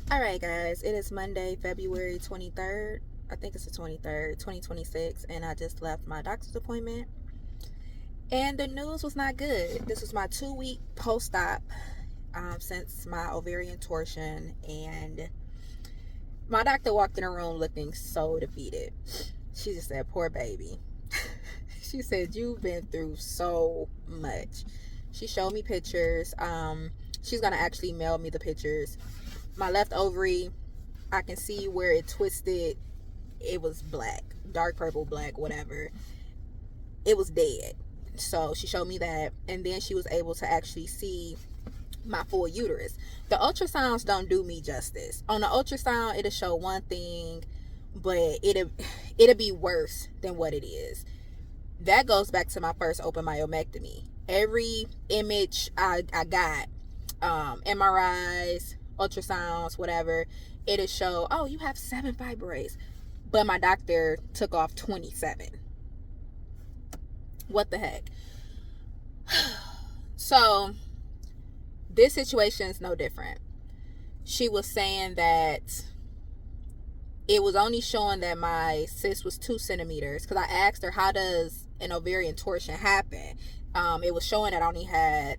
All right, guys, it is Monday, February 23rd. I think it's the 23rd, 2026, and I just left my doctor's appointment. And the news was not good. This was my 2 week post op since my ovarian torsion, and my doctor walked in the room looking so defeated. She just said, "Poor baby." She said, "You've been through so much." She showed me pictures. She's gonna actually mail me the pictures. My left ovary, I can see where it twisted. It was black, dark purple, black, whatever. It was dead. So she showed me that, and then she was able to actually see my full uterus. The ultrasounds don't do me justice. On the ultrasound, it'll show one thing, but it'll be worse than what it is. That goes back to my first open myomectomy. Every image I got, MRIs, ultrasounds, whatever, it'll show, oh, you have 7 fibroids. But my doctor took off 27. What the heck? So this situation is no different. She was saying that it was only showing that my cyst was 2 centimeters, because I asked her, how does an ovarian torsion happen? It was showing that I only had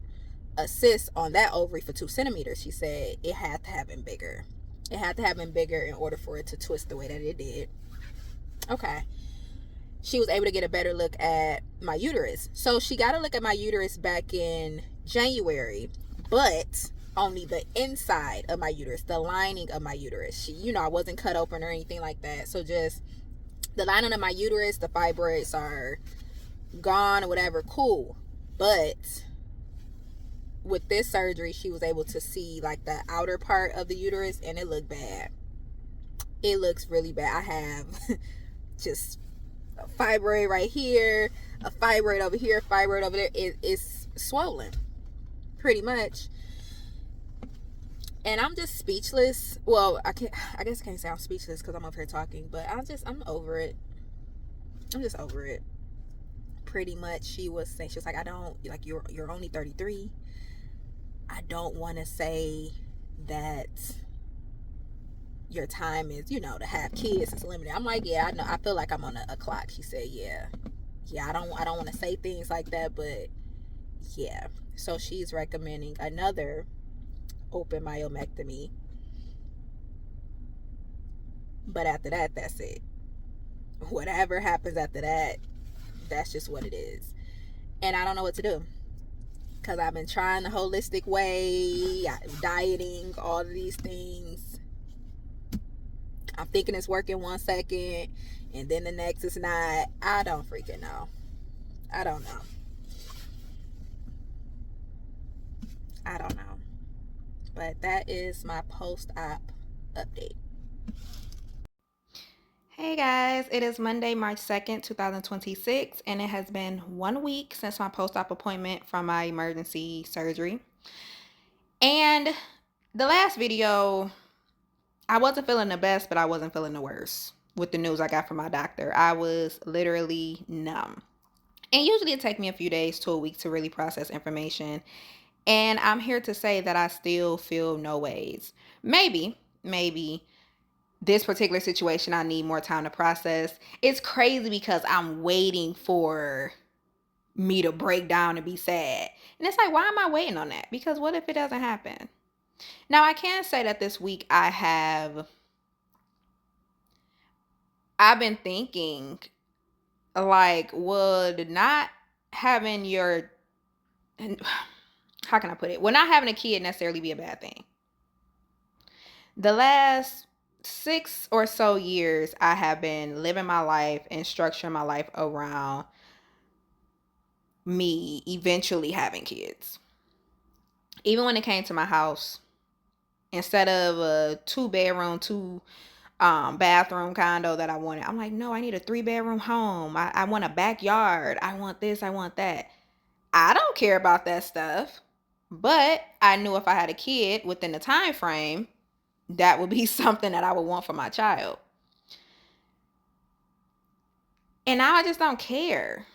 a cyst on that ovary for 2 centimeters. She said it had to have been bigger. It had to have been bigger in order for it to twist the way that it did. Okay. She was able to get a better look at my uterus. So she got a look at my uterus back in January, but only the inside of my uterus, the lining of my uterus. I wasn't cut open or anything like that. So just the lining of my uterus, the fibroids are gone or whatever, cool. But with this surgery, she was able to see like the outer part of the uterus, and it looked bad. It looks really bad. I have just a fibroid right here, a fibroid over here, fibroid over there. It's swollen, pretty much. And I'm just speechless. Well, I guess I can't say I'm speechless because I'm up here talking, but I'm over it. I'm just over it. Pretty much, she was saying, she was like, I don't like you're only 33. I don't want to say that your time is, to have kids is limited. I'm like, yeah, I know. I feel like I'm on a clock. She said, yeah. I don't want to say things like that, but yeah. So she's recommending another open myomectomy, but after that, that's it. Whatever happens after that, that's just what it is. And I don't know what to do, because I've been trying the holistic way, dieting, all of these things. I'm thinking it's working 1 second, and then the next it's not. I don't freaking know. I don't know. I don't know. But that is my post-op update. Hey guys, it is Monday, March 2nd, 2026, and it has been 1 week since my post-op appointment from my emergency surgery. And the last video, I wasn't feeling the best, but I wasn't feeling the worst with the news I got from my doctor. I was literally numb. And usually it takes me a few days to a week to really process information. And I'm here to say that I still feel no ways. Maybe this particular situation, I need more time to process. It's crazy because I'm waiting for me to break down and be sad. And it's like, why am I waiting on that? Because what if it doesn't happen? Now, I can say that this week I've been thinking, like, would not having your, how can I put it? Would not having a kid necessarily be a bad thing? The last 6 or so years, I have been living my life and structuring my life around me eventually having kids. Even when it came to my house, instead of a 2 bedroom, two bathroom condo that I wanted, I'm like, no, I need a 3 bedroom home. I want a backyard. I want this, I want that. I don't care about that stuff. But I knew if I had a kid within the time frame, that would be something that I would want for my child. And now I just don't care.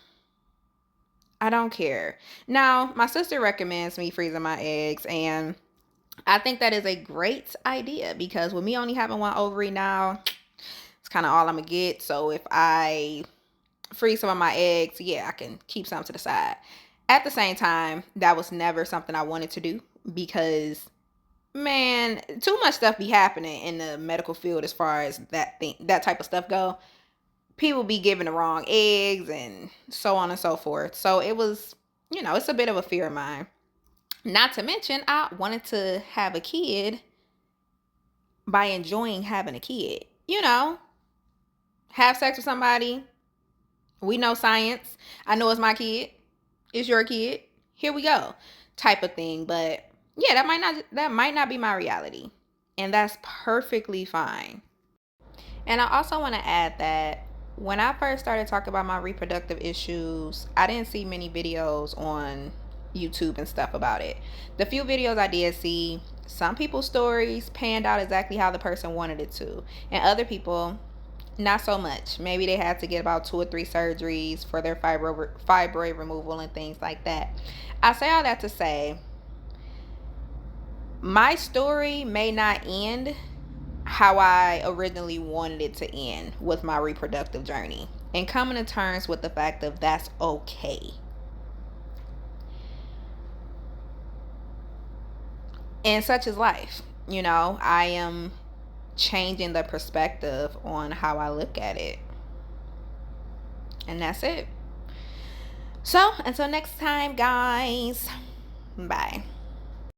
I don't care. Now, my sister recommends me freezing my eggs, and I think that is a great idea, because with me only having one ovary now, it's kind of all I'm gonna get. So if I freeze some of my eggs, yeah, I can keep some to the side. At the same time, that was never something I wanted to do, because man, too much stuff be happening in the medical field as far as that type of stuff go. People be giving the wrong eggs and so on and so forth. So it was, it's a bit of a fear of mine. Not to mention, I wanted to have a kid by enjoying having a kid. Have sex with somebody. We know science. I know it's my kid. It's your kid. Here we go. Type of thing. But yeah, that might not be my reality. And that's perfectly fine. And I also want to add that when I first started talking about my reproductive issues, I didn't see many videos on YouTube and stuff about it. The few videos I did see, some people's stories panned out exactly how the person wanted it to, and other people, not so much. Maybe they had to get about 2 or 3 surgeries for their fibroid removal and things like that. I say all that to say, my story may not end how I originally wanted it to end with my reproductive journey, and coming to terms with the fact of that's okay. And such is life. I am changing the perspective on how I look at it. And that's it. So, until next time, guys. Bye.